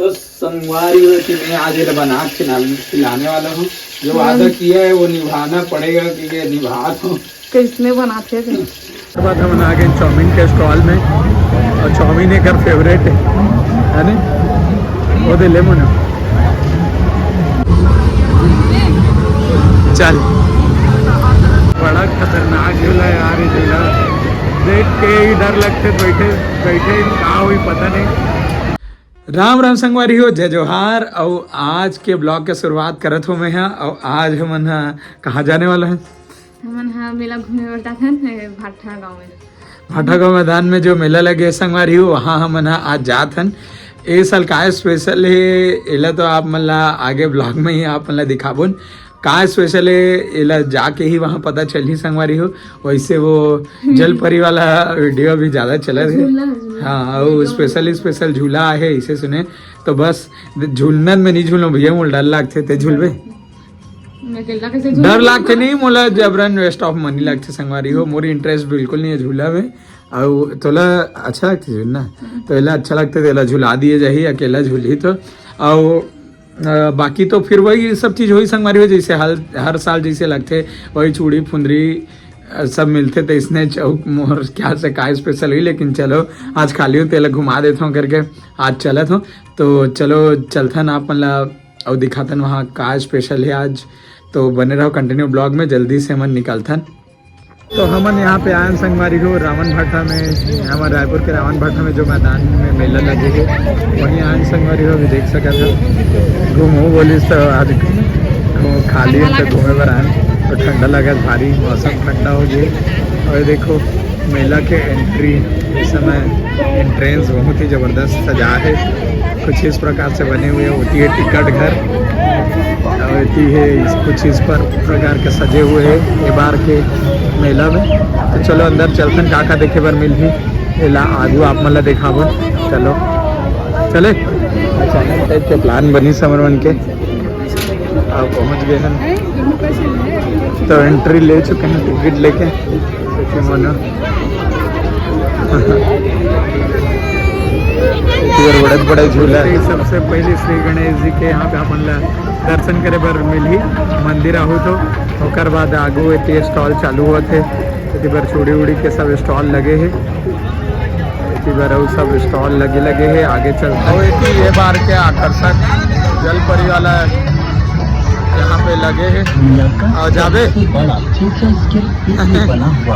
तो संगवारी हो कि मैं आज ये बना खिलाने वाला हूँ। जो वादा किया है वो निभाना पड़ेगा कि ये निभा दो। किसने बनाते थे? बाद हम आ गए चाउमीन के स्टॉल में और चाउमीन एक फेवरेट है ना, वो दे ले मुना चल। बड़ा खतरनाक झूला है यार, ये झूला देख के ही डर लगते बैठे बैठे कहाँ हुई पता नहीं। राम राम संगवारी हो, जय जोहार। और आज के ब्लॉग के शुरुआत करत हो मैं यहाँ। और आज हम कहाँ जाने वाला है? हम मेला घूमने वाला था भाटा गाँव में। भाटा गाँव मैदान में जो मेला लगे संगवारी हो, वहाँ हम आज जात हन। ए साल का स्पेशल है एला तो आप मतलब आगे ब्लॉग में ही आप मतलब दिखाबुन का स्पेशल है, एला जाके ही वहाँ पता चल ही संगवारी हो। वैसे वो जल परी वाला वीडियो भी ज़्यादा चला है। हाँ, और स्पेशल झूला है इसे सुने तो बस झूलने में नहीं झूलो भैया, मोल डर लागते थे झूलवे। डर लागते नहीं मोला, जबरन वेस्ट ऑफ मनी लगते संगवारी हो। मोरी इंटरेस्ट बिल्कुल नहीं है झूला में। और तोला अच्छा लगता झूलना तो एला अच्छा लगता है, एला झुला दिए जाही अकेला झूली तो। और बाकी तो फिर वही सब चीज़ वही संगवारी हो जैसे हर साल जैसे लगते वही चूड़ी फुंदरी सब मिलते थे। इसने चौक मोहर क्या से का स्पेशल हुई, लेकिन चलो आज खाली हूँ तेला घुमा देता हूँ करके आज चलत हूँ। तो चलो चलथन आप मतलब और दिखातन वहाँ का स्पेशल है आज। तो बने रहो कंटिन्यू ब्लॉग में, जल्दी से मन निकलथन। तो हमन यहाँ पे आयन संगवारी हो रावण भाटा में, हमारे रायपुर के रावण भाटा में जो मैदान में मेला लगे है वहीं आयन संगवारी हो भी देख सकते हो। घूमो बोलिस तो आज खाली है तो घूमे पर आयन तो ठंडा लगा, भारी मौसम ठंडा हो गया। और देखो मेला के एंट्री इस समय एंट्रेंस बहुत ही ज़बरदस्त सजा है, कुछ इस प्रकार से बने हुए होती है टिकट घर होती है, कुछ इस पर प्रकार के सजे हुए हैं ये बार के मेला में। तो चलो अंदर चलते का देखे पर मिल भी एला आगू आप मतलब दिखाबो। चलो चले अचानक टाइप के प्लान बनी समर बन के आप पहुँच गए हैं। तो एंट्री ले चुके हैं टिकट लेके मनो बड़े झूला है। सबसे पहले श्री गणेश जी के यहाँ पे अपन दर्शन करे बर मिली मंदिर आहू तो ओकर बाद आगू इतने स्टॉल चालू हुआ थे, इतनी बार चूड़ी उड़ी के सब स्टॉल लगे हैं, इतनी बार वो सब स्टॉल लगे हैं। आगे चलते और ये बार के आकर्षक जल परी वाला यहाँ पे लगे हैं। और जाबे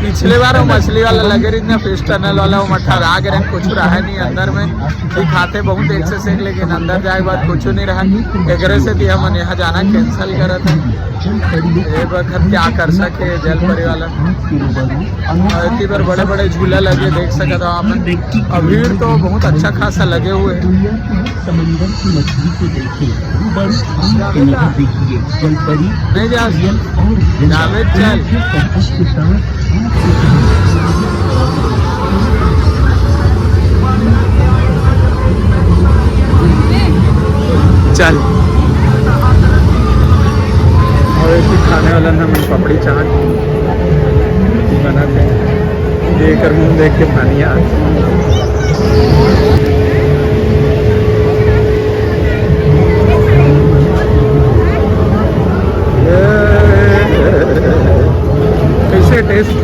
पिछले बार वो मछली वाला लगे रही फिश टनल वाला वो मठा राग रहे, कुछ रहा नहीं अंदर में दिखाते बहुत एक से एक, लेकिन अंदर जाए बाद कुछ नहीं रहा। एक से भी हम यहाँ जाना कैंसिल करा था। ये वक्त क्या आकर्षक है जल परी वाला। और इतनी बार बड़े बड़े झूला लगे देख सकते हो आप। भीड़ तो बहुत अच्छा खासा लगे हुए है। नहीं जा जावेद चल। और एक खाने वाला ना हम पापड़ी चाट बनाते हैं, देकर मुँह देख के पानी आ। कैसे टेस्ट?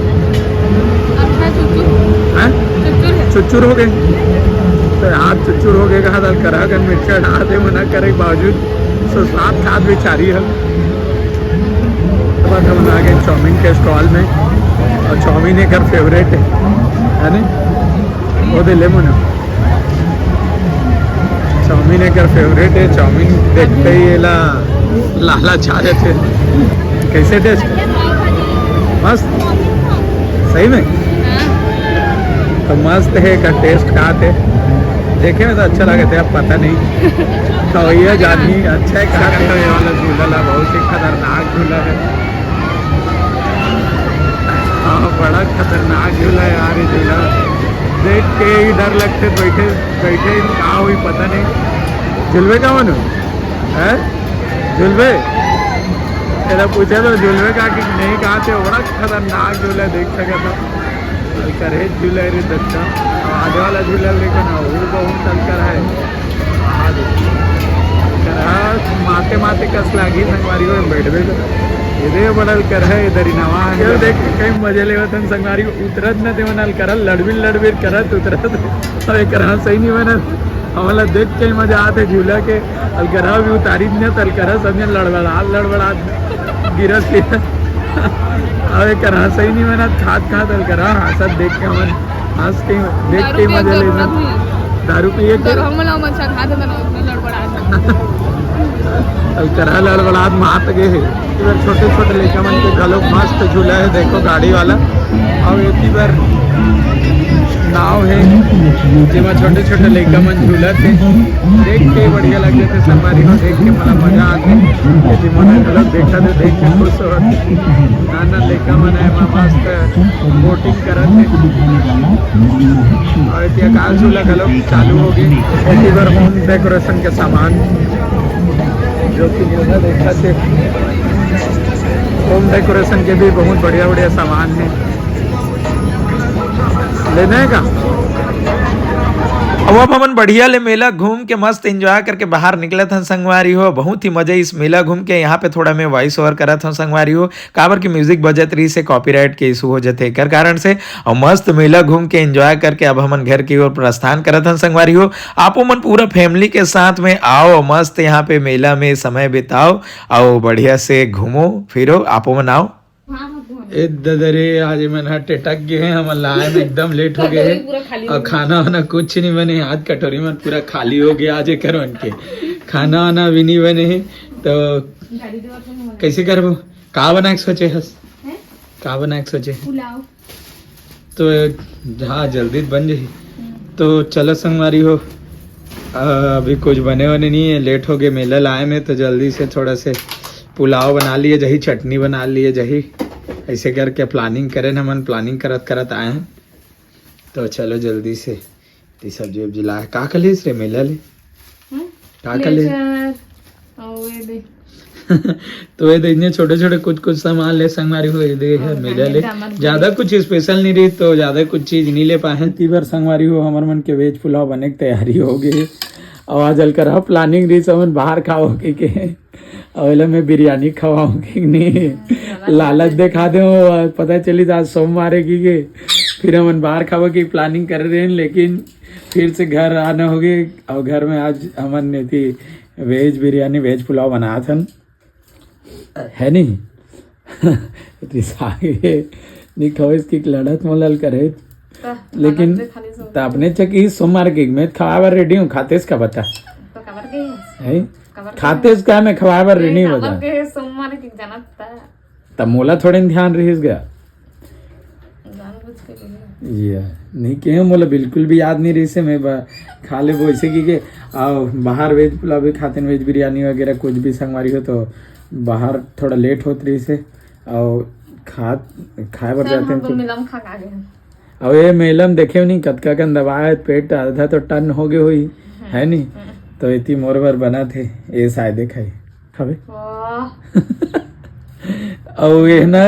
चुचुर हो गए तो हाथ चुचुर हो गए कहा करा कर मिर्चा डालते मना करे बावजूद सो स्वाद खाद बेचारी है। तो बाद हम आ गए चाउमीन के स्टॉल में और चाउमीन एक फेवरेट है ना, वो दे ले मुना चाउमीन एक फेवरेट है। चाउमीन देखते ही लाला छा रहे थे। कैसे टेस्ट? मस्त सही में तो मस्त है का टेस्ट कहा थे देखे में तो अच्छा लगे थे, अब पता नहीं तो ये जानी अच्छा है वाला झूला बहुत ही खतरनाक झूला है। हाँ बड़ा खतरनाक झूला है यार, ये झूला देख के ही डर लगते बैठे बैठे कहाँ हुई पता नहीं। झुलवे का मन है झुलवे तेरा पूछे तो झूलवे का कि नहीं कहा थे। बड़ा खतरनाक झूला देख सका था करे झूला रे दच्चा। आगे वाला झूला लेकिन वो बहुत चलकर है। माते कस लागी संगवारी हो बैठबे इधे बनल कर है इधर ही नवा है देख कहीं मजे लेवत हन संगवारी उतरत न ते मनल करल लड़बिर करत उतरत अब एक सही नहीं बनल हमला देख के मजा आते झूला के अलकरा भी उतारी न तलकरा सब लड़बड़ा गिरत अब एक सही नहीं बना खात अलकरा हंसत देख के मन हंस के देख के मजा लेना दारू पिए के अलकरा लड़बड़ात मात गए है इधर छोटे छोटे लड़का मन के गलो मस्त झूला है देखो गाड़ी वाला और एक बार नाव है जेमा छोटे छोटे लड़का मन झूला थे देख के बढ़िया लगे थे संगवारी को देख के मला मजा आते यदि मन लोग देखा तो देख के खुश हो नाना लड़का मन है मस्त बोटिंग करत थे और इतना काल झूला गलो चालू हो गई एक बार होम डेकोरेशन के सामान जो कि देखा थे होम डेकोरेशन के भी बहुत बढ़िया सामान है लेने का। अब हमन बढ़िया ले मेला घूम के मस्त एंजॉय करके बाहर निकले थे संगवारी हो बहुत ही मजा इस मेला घूम के यहाँ पे थोड़ा मैं वॉइस ओवर करा था संगवारी हो काबर की म्यूजिक बजत रही से कॉपीराइट के इशू हो जाते कर कारण से और मस्त मेला घूम के एंजॉय करके अब हमन घर की ओर प्रस्थान करा था संगवारी हो आपो मन पूरा फैमिली के साथ में आओ मस्त यहाँ पे मेला में समय बिताओ आओ बढ़िया से घूमो फिरो आपो मन आओ ददरे आज मन टेटक गए हैं हम लाए में एकदम लेट हो गए हैं और खाना वाना कुछ नहीं बने आज कटोरी में पूरा खाली हो गया आज कर के खाना वाना भी नहीं बने तो कैसे करबो का बना के सोचे हस का बना के सोचे तो हाँ जल्दी बन जाए तो चलो संगवारी हो अभी कुछ बने वने नहीं है लेट हो गए मेला लाए में तो जल्दी से थोड़ा से पुलाव बना लिए जही चटनी बना लिए जही ऐसे करके प्लानिंग करें ना मन प्लानिंग करत आए हैं तो चलो जल्दी से सब्जी वब्जी ला का कले रे मेला ले का कले तो ये इतने छोटे छोटे कुछ सामान ले संगवारी हो दे है मेला ले ज्यादा कुछ स्पेशल नहीं रही तो ज्यादा कुछ चीज नहीं ले पाए ती बार संगवारी हो हमार मन के वेज पुलाव बने की तैयारी हो गई आवाज हल कर प्लानिंग रही समन बाहर खाओ के और मैं बिरयानी खवाऊँ कि नहीं लालच दिखा दे पता चली आज सोमवार है कि फिर हम बाहर खावा की प्लानिंग कर रहे हैं लेकिन फिर से घर आना होगी और घर में आज हमन ने थी वेज बिरयानी वेज पुलाव बनाया था है नहीं नहीं खाओ इसकी लड़त मोलल करे लेकिन आपने चकी सोमवार की मैं खवावर रेडी हूँ खाते का बता है खाते क्या मैं खवावर रेडी बता सोमवार की जानता तब मोला थोड़े ध्यान रहीस गया ये नहीं के मोला बिल्कुल भी याद नहीं रही से मैं खा ले वो ऐसे की बाहर वेज पुलाव भी खाते वेज बिरयानी वगैरह कुछ भी संगवारी हो तो बाहर थोड़ा लेट होत रही से और खाए बर जाते हैं अब ये मेलम देखे नहीं कतका कन दबाए पेट आधा तो टन हो गए हुई है नहीं तो इतनी मोर बर बना थे ये शायद खाई खावे और ये ना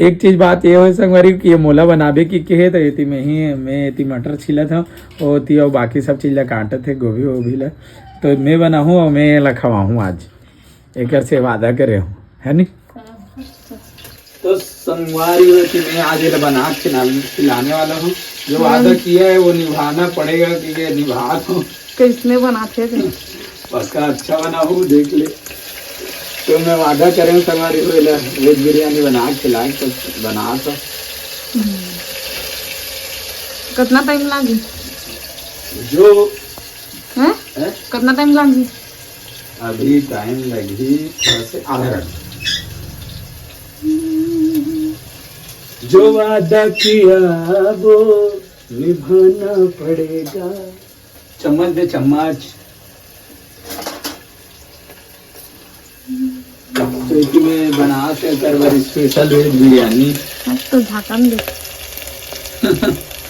एक चीज बात ये हो संगवारी कि ये मोला बनाबे की है तो इतनी मैं इतनी मटर छिला था और ती और बाकी सब चीज ला काटे थे गोभी वोभी ला तो मैं बनाऊँ और मैं ला खवाऊँ आज एक से वादा करे हूँ है नहीं तो संगवारी हो कि मैं आज बना खिलाने वाला हूँ जो वादा किया है वो निभाना पड़ेगा कि निभा दूँ किसने बनाते थे बस का अच्छा बना हूँ देख ले तो मैं वादा करें संगवारी हो वेज बिरयानी बना खिलाए तो बना तो कितना टाइम लगी जो है कितना टाइम लगी अभी टाइम लगी थोड़ा से आधा घंटा जो वादा किया वो निभाना पड़ेगा चम्मच दे चम्मच तो में बना के कर स्पेशल वेज बिरयानी तो ढक्कन दे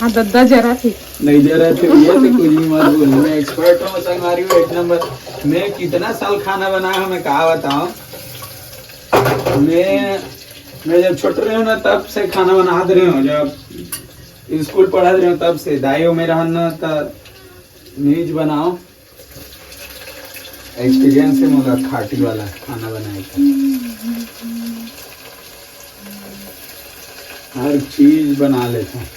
हाँ दद्दा जरा थी नहीं जरा थे ये तो कुछ नहीं मत बोल मैं एक्सपर्ट हूँ संगवारी हूँ एक नंबर मैं कितना साल खाना बनाया मैं कहा बताऊँ मैं जब छोटे रहे हूँ ना तब से खाना बना दे रहे हूँ जब स्कूल पढ़ा रहे हूँ तब से दाइयों में रहना तब मीज बनाओ एक्सपीरियंस है मोला खाटी वाला खाना बनाए का। हर चीज बना लेता हूँ,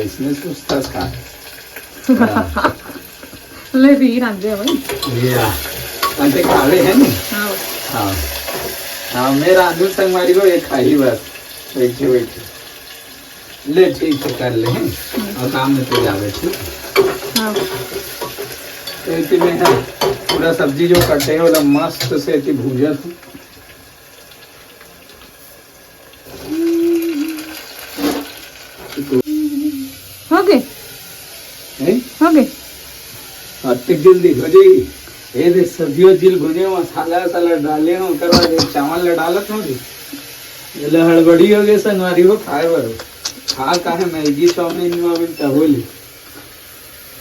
इसमें सुस्ता खा ले री रांधे भाई या अंते खावे है नहीं। हाँ हाँ हाँ, मैं रांधू संगवारी को एक खाई बस बैठे बैठे। ले ठीक है कर ले हैं और काम में तो जावे ठीक। हाँ तो इतनी में है पूरा सब्जी जो कटे है वाला मस्त से इतनी भूजा थी। हो गए हैं? हो गए अतिक जल्दी हो जाएगी। ये दे सब्जियों जिल भुने मसाला वसाला डाले हो कर बाद एक चावल डालत हो ये ले हड़बड़ी हो गए संगवारी हो खाए बरो खा काहे मैगी चाउमीन वाउमीन का होली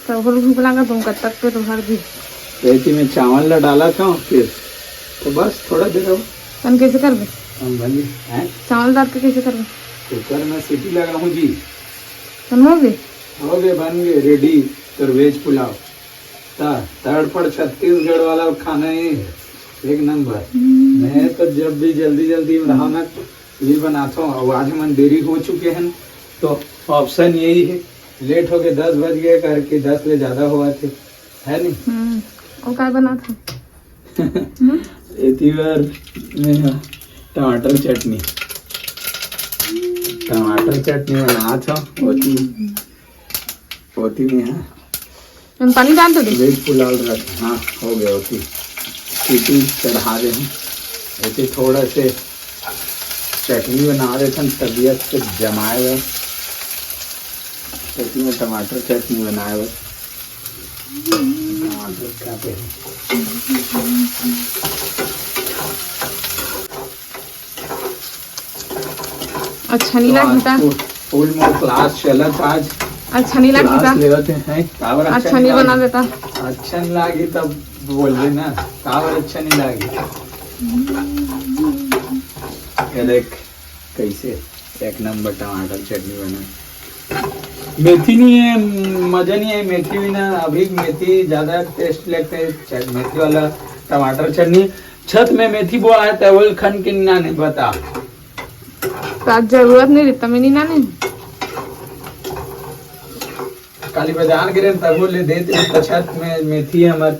तो फिर भूख लगा तुम कब तक पे तुम्हार भी रेती में चावल ला डाला था फिर तो बस थोड़ा देर हो तन कैसे कर दे हम बनी हैं चावल डाल के कैसे कर दे कुकर में सीटी लगा हूँ जी। तन हो गए बन गए रेडी तो वेज पुलाव तड़पड़ छत्तीसगढ़ वाला खाना है एक नंबर। मैं तो जब भी जल्दी जल्दी रहा ना ये बनाता हूँ। और आज मन देरी हो चुके हैं तो ऑप्शन यही है लेट हो गए 10 बज गए करके 10 ले ज्यादा हुआ थे है नहीं। और क्या बना था इतनी बार में टमाटर चटनी बना था होती में है हम पानी डाल दो वेज पुलाव रख। हाँ हो गया होती सीटी चढ़ा दे ऐसे थोड़ा से चटनी बना देते हैं तबीयत से जमाए हुए चटनी में टमाटर चटनी बनाए हुए टमाटर खाते हैं। अच्छा नहीं लगता फुल मोर क्लास चला था आज। अच्छा नहीं लगता लेते हैं काबर अच्छा नहीं बना देता अच्छा नहीं लगी तब बोल रहे ना काबर अच्छा नहीं लगी। ये देख कैसे एक नंबर टमाटर चटनी बना। मेथी नहीं है मजा नहीं है मेथी भी ना अभी मेथी ज्यादा टेस्ट लगता है मेथी वाला टमाटर चटनी। छत में मेथी बोआ है तवल खन के ना नहीं बता जरूरत नहीं रहता मैं नहीं नाने काली बाजार गिरे तब ले देते तो छत में मेथी है हमार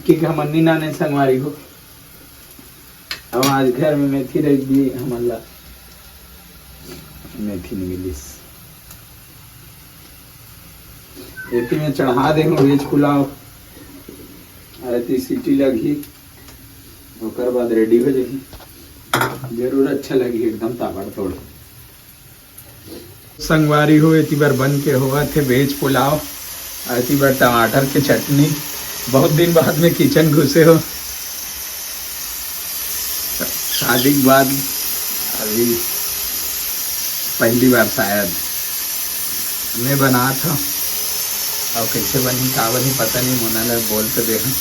की हमनी नाने संगवारी को। अब आज घर में मेथी रख दी हमारा मेथी नहीं मिली एती में चढ़ा दे वेज पुलाव आती सीटी लगी ओकर बाद रेडी हो जाएगी। जरूर अच्छा लगी एकदम ताबड़ तोड़ संगवारी हो इतनी बार बन के हुआ थे वेज पुलाव इतनी बार टमाटर की चटनी। बहुत दिन बाद में किचन घुसे हो शादी के बाद अभी पहली बार शायद मैं बना था और कैसे बनी का बनी पता नहीं मोना बोल तो देखो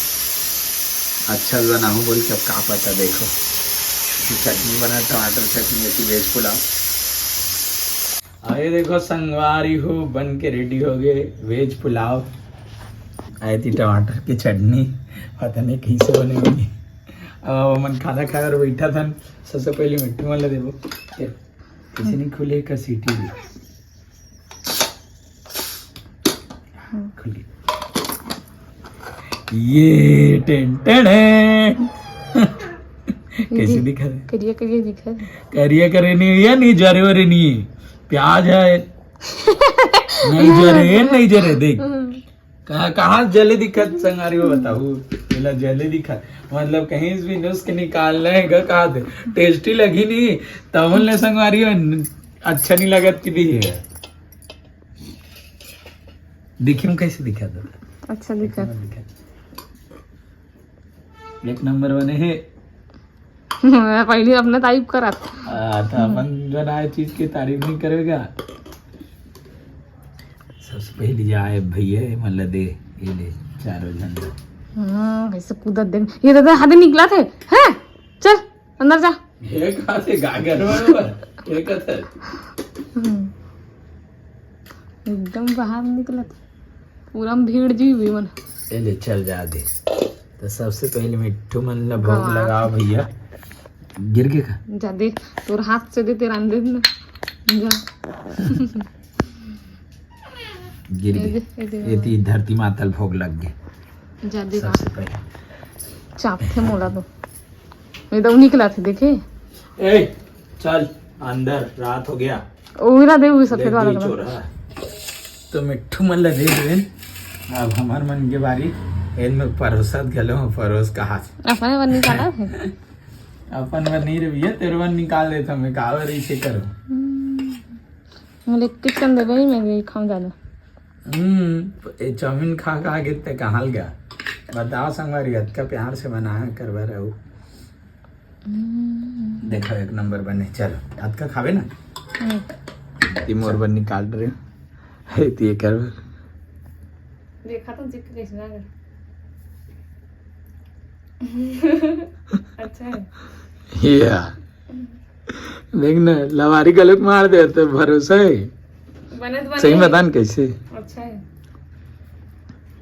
अच्छा बना हूँ बोल के अब का पता देखो चटनी बना टमाटर चटनी ऐसी वेज पुलाव। आए देखो संगवारी हो बन के रेडी हो गए वेज पुलाव आई थी टमाटर की चटनी पता नहीं कैसे बनेगी। अब मन खाना खाकर बैठा था सबसे पहले मिट्टी वाला देखो किसी नहीं खुले का सीटी भी खुली ये टेंटेड है कैसे दिखा रहे करिए करिए दिखा करिए करे नहीं या नहीं जरे वरे नहीं प्याज है नहीं जरे देख कहाँ जले दिखत संगारी हो बताओ पहला जले दिखा मतलब कहीं भी नुस्ख निकालना है कहा थे टेस्टी लगी नहीं तब ने संगवारी हो अच्छा नहीं लगत कि भी है देखिए कैसे दिखा था अच्छा दिखा एक नंबर बने है। पहले अपने तारीफ करा था अपन जो ना चीज की तारीफ नहीं करेगा सबसे पहले आए भैया मतलब दे ये ले चारों झंडा कैसे कूदत दे ये दादा हाथ निकला थे हैं चल अंदर जा ये कहां से गागर बरोबर एक था एकदम बाहर निकला था पूरा भीड़ जी हुई मन ले चल जा दे तो सबसे पहले मिट्टू मन ला भोग लगाओ भैया। गिर के खा जा देख तोर हाथ से दे तेरा अंदर ना जा गिर गए। ये थी धरती मातल भोग लग गए जा देख सबसे पहले। चाप थे मोला तो मैं तो निकला थे देखे। ए चल अंदर, रात हो गया। ओरा दे वो सफेद वाला देख चोरा। तो मिट्टू मन ला दे देन। अब हमार मन के बारी इनमें परोसत गलो परोस का हाथ अपने वन निकाला है अपन वर नहीं रे भैया, तेरे वर निकाल देता मैं कावर इसे करो। मुझे किचन दे भाई मैं ये खाऊं ज्यादा। ये चाउमीन खा खा के ते कहाँ गया बताओ संगवारी, हद का प्यार से बनाया करवा रहा हूँ। देखो एक नंबर बने। चलो हद का खावे ना तीन और बन निकाल रहे हो ये करवा। देखा तो जिक कैसे ना अच्छा है या देख ना लवारी का लुक मार दे तो भरोसा है। बने तो सही बतान कैसे अच्छा है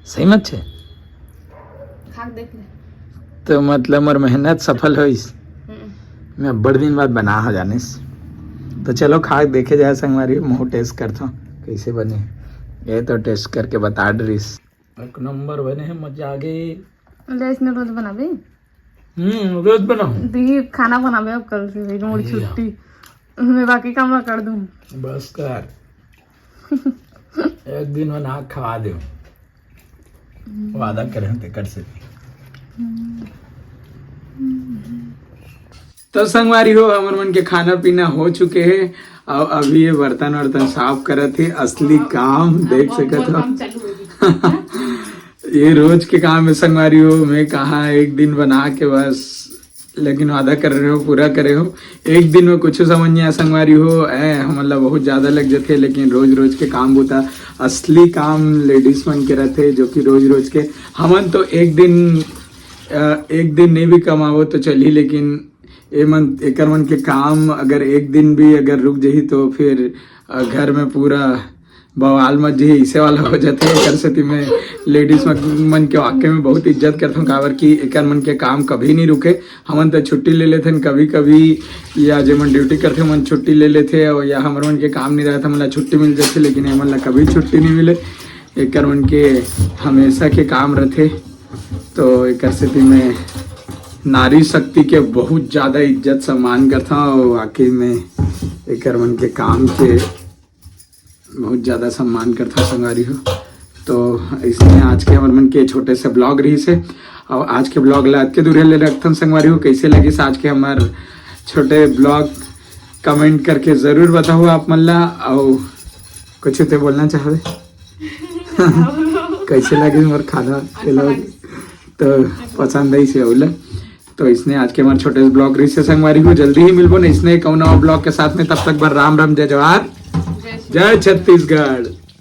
सही मत है खा के देख ले। तो मतलब मोर मेहनत सफल हो मैं बड़े दिन बाद बना हो जाने से। तो चलो खा के देखे जाए संगवारी, मुँह टेस्ट करता हूँ कैसे बने। ये तो टेस्ट करके बता डरीस। एक नंबर बने हैं, मजा आ गई। ले इसने रोज बनाबे रोज बनाओ दी खाना बनाबे अब कल से एक मोरी छुट्टी मैं बाकी काम ना कर दूं। बस कर एक दिन बना खवा दो वादा करें तो कर सकते। तो संगवारी हो हमर मन के खाना पीना हो चुके हैं और अभी ये बर्तन वर्तन साफ करे थे। असली काम देख सकते हो ये रोज के काम है संगवारी हो। मैं कहा एक दिन बना के बस, लेकिन वादा कर रहे हो पूरा करे हो। एक दिन में कुछ समझ नहीं आया संगवारी हो। मतलब बहुत ज्यादा लग जाते, लेकिन रोज रोज के काम होता। असली काम लेडीज मन के रहते जो कि रोज रोज के हमन तो एक दिन नहीं भी कमाओ तो चली, लेकिन एक मन के काम अगर एक दिन भी अगर रुक जाही तो फिर घर में पूरा बवाल मच जी इसे वाला हो जाते हैं। कर सती में लेडीज मन के वाक्य में बहुत इज्जत करता हूँ काबर की एक मन के काम कभी नहीं रुके। हमन तो छुट्टी ले लेते हैं कभी कभी, या जो मन ड्यूटी करते मन छुट्टी ले लेते और या हमारे मन के काम नहीं रहता मतलब छुट्टी मिल जाती, लेकिन हमन ला कभी छुट्टी नहीं मिले। एक मन के हमेशा के काम रहते। तो एक स्थिति में नारी शक्ति के बहुत ज़्यादा इज्जत सम्मान करता हूँ। वाकई में एक मन के काम के बहुत ज़्यादा सम्मान करता संगवारी हो। तो इसलिए आज के हमारे मन के छोटे से ब्लॉग रही से और आज के ब्लॉग ला के दूर ले रखता संगवारी हो। कैसे लगी आज के हमारे छोटे ब्लॉग कमेंट करके ज़रूर बताओ आप मन ला। और कुछ तो बोलना चाहे कैसे लगे हमारे खाना तो पसंद आई से बोला। तो इसने आज के हमारे छोटे ब्लॉग रही से संगवारी हो। जल्दी ही मिलबो ना इसने कौन ब्लॉग के साथ में। तब तक बर राम राम जय जवाहर जय छत्तीसगढ़।